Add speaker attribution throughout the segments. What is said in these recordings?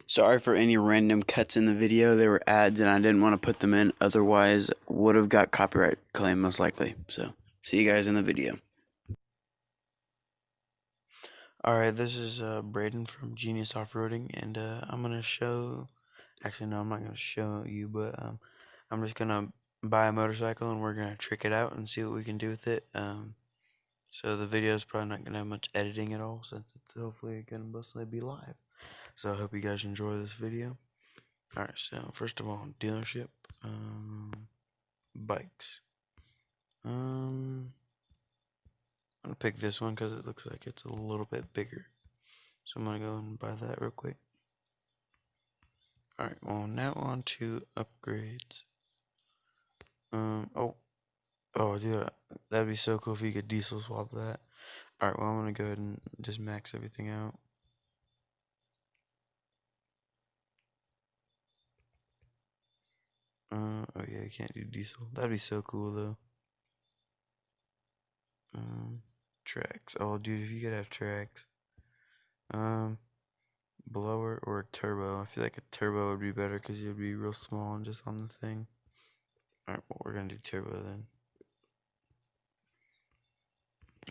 Speaker 1: Sorry for any random cuts in the video. They were ads and I didn't want to put them in. Otherwise, would have got copyright claim most likely. So, see you guys in the video. Alright, this is Braden from Genius Off-Roading, and I'm going to show... Actually, no, I'm not going to show you, but I'm just going to buy a motorcycle and we're going to trick it out and see what we can do with it. So the video is probably not going to have much editing at all, since it's hopefully going to mostly be live. So I hope you guys enjoy this video. Alright, so first of all, dealership, bikes. I'm gonna pick this one because it looks like it's a little bit bigger. So I'm gonna go and buy that real quick. Alright, well now on to upgrades. Oh dude, that'd be so cool if you could diesel swap that. Alright, well I'm gonna go ahead and just max everything out. Oh yeah, you can't do diesel. That'd be so cool though. Tracks. Oh dude, if you could have tracks. Blower or turbo? I feel like a turbo would be better because it would be real small and just on the thing. Alright, well, we're gonna do turbo then.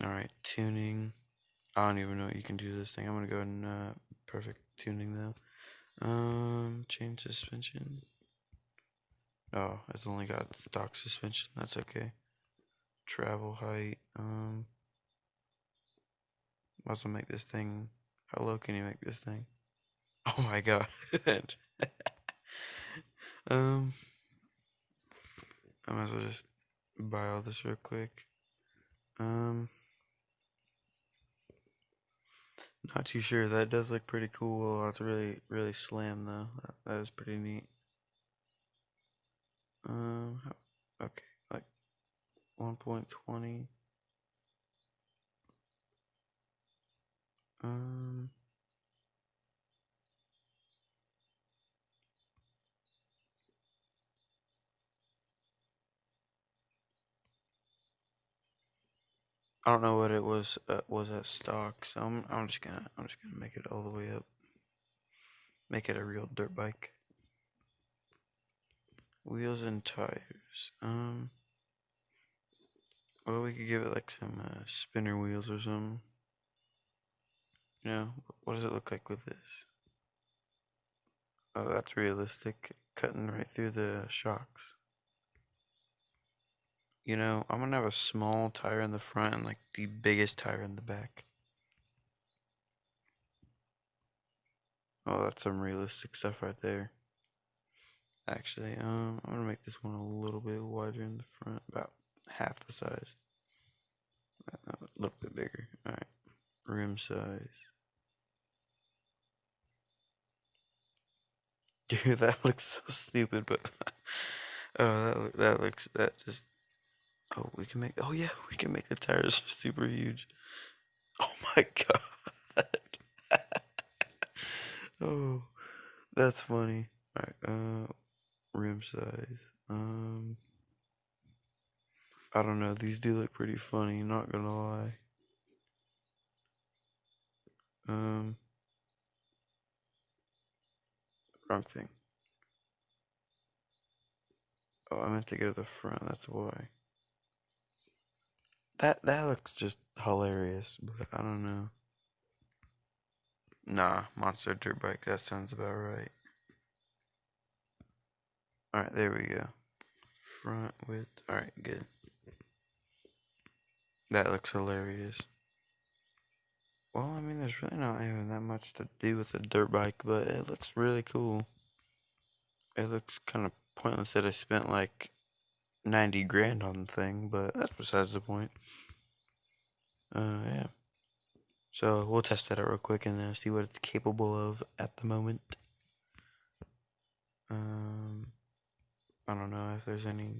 Speaker 1: Alright, tuning. I don't even know what you can do to this thing. I'm gonna go in perfect tuning though. Change suspension. Oh, it's only got stock suspension. That's okay. Travel height. Also make this thing. How low can you make this thing? Oh my god. um, I might as well just buy all this real quick. Not too sure. That does look pretty cool. It's really, really slim though. That is pretty neat. Okay, like 1.20. Um, I don't know what it was at stock, so I'm just gonna make it all the way up. Make it a real dirt bike. Wheels and tires. Well, we could give it like some spinner wheels or something. You know, what does it look like with this? Oh, that's realistic. Cutting right through the shocks. You know, I'm gonna have a small tire in the front and like the biggest tire in the back. Oh, that's some realistic stuff right there. Actually, I'm gonna make this one a little bit wider in the front, about half the size. A little bit bigger. Alright. Rim size. Dude, that looks so stupid, but oh, that just. Oh, we can make. Oh yeah, we can make the tires super huge. Oh my god. Oh, that's funny. Alright, rim size. I don't know. These do look pretty funny, not gonna lie. Um, Wrong thing. Oh, I meant to go to the front, that's why. That looks just hilarious, but I don't know. Nah, monster dirt bike, that sounds about right. Alright, there we go. Front width. Alright, good. That looks hilarious. Well, I mean, there's really not even that much to do with a dirt bike, but it looks really cool. It looks kind of pointless that I spent like 90 grand on the thing, but that's besides the point. Yeah. So we'll test that out real quick and see what it's capable of at the moment. I don't know if there's any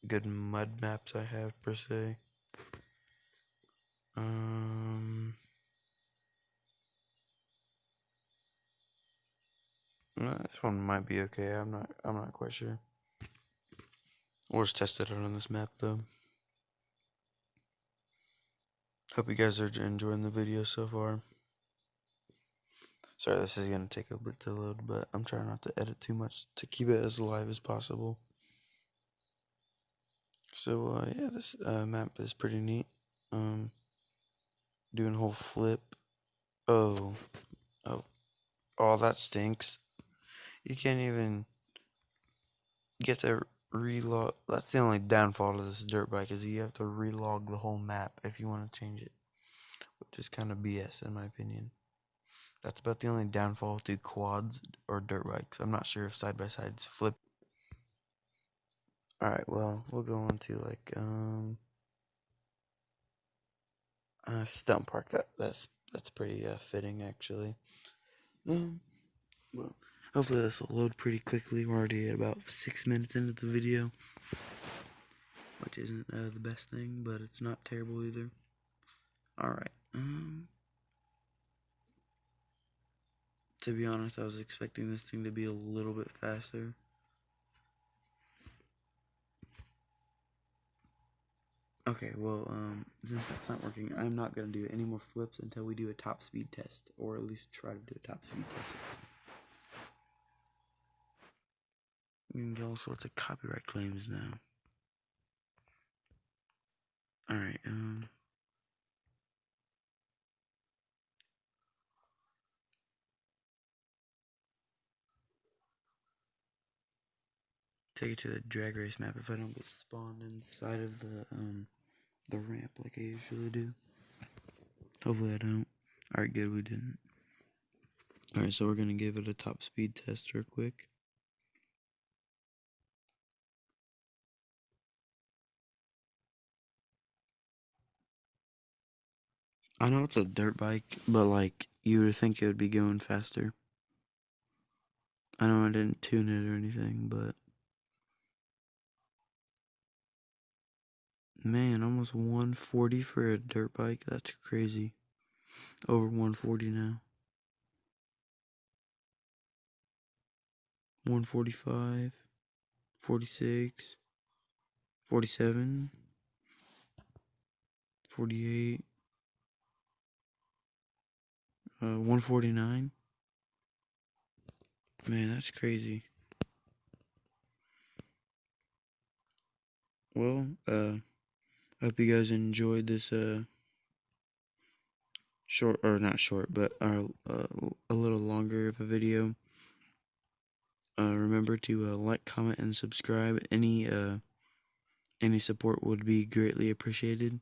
Speaker 1: good mud maps I have per se. This one might be okay. I'm not quite sure. We'll just test it out on this map though. Hope you guys are enjoying the video so far. Sorry, this is gonna take a bit to load, but I'm trying not to edit too much to keep it as live as possible. So yeah, this map is pretty neat. Doing a whole flip. Oh, oh, oh, that stinks. You can't even get to relog. That's the only downfall to this dirt bike is you have to relog the whole map if you want to change it, which is kind of BS in my opinion. That's about the only downfall to quads or dirt bikes. I'm not sure if side by sides flip. All right, well, we'll go on to like stump park. That's pretty fitting actually. Well, hopefully this will load pretty quickly. We're already at about 6 minutes into the video, which isn't the best thing, but it's not terrible either. All right. To be honest, I was expecting this thing to be a little bit faster. Okay, well, since that's not working, I'm not gonna do any more flips until we do a top speed test, or at least try to do a top speed test. You can get all sorts of copyright claims now. Alright, take it to the drag race map if I don't get spawned inside of the ramp like I usually do. Hopefully I don't. Alright, good, we didn't. Alright, so we're gonna give it a top speed test real quick. I know it's a dirt bike, but like, you would think it would be going faster. I know I didn't tune it or anything, but man, almost 140 for a dirt bike. That's crazy. Over 140 now. 145, 46, 47, 48, 149. Man, that's crazy. Well, I hope you guys enjoyed this short, or not short, but a little longer of a video. Remember to like, comment, and subscribe. Any support would be greatly appreciated.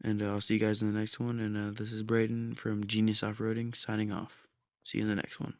Speaker 1: And I'll see you guys in the next one. And this is Braden from Genius Off-Roading signing off. See you in the next one.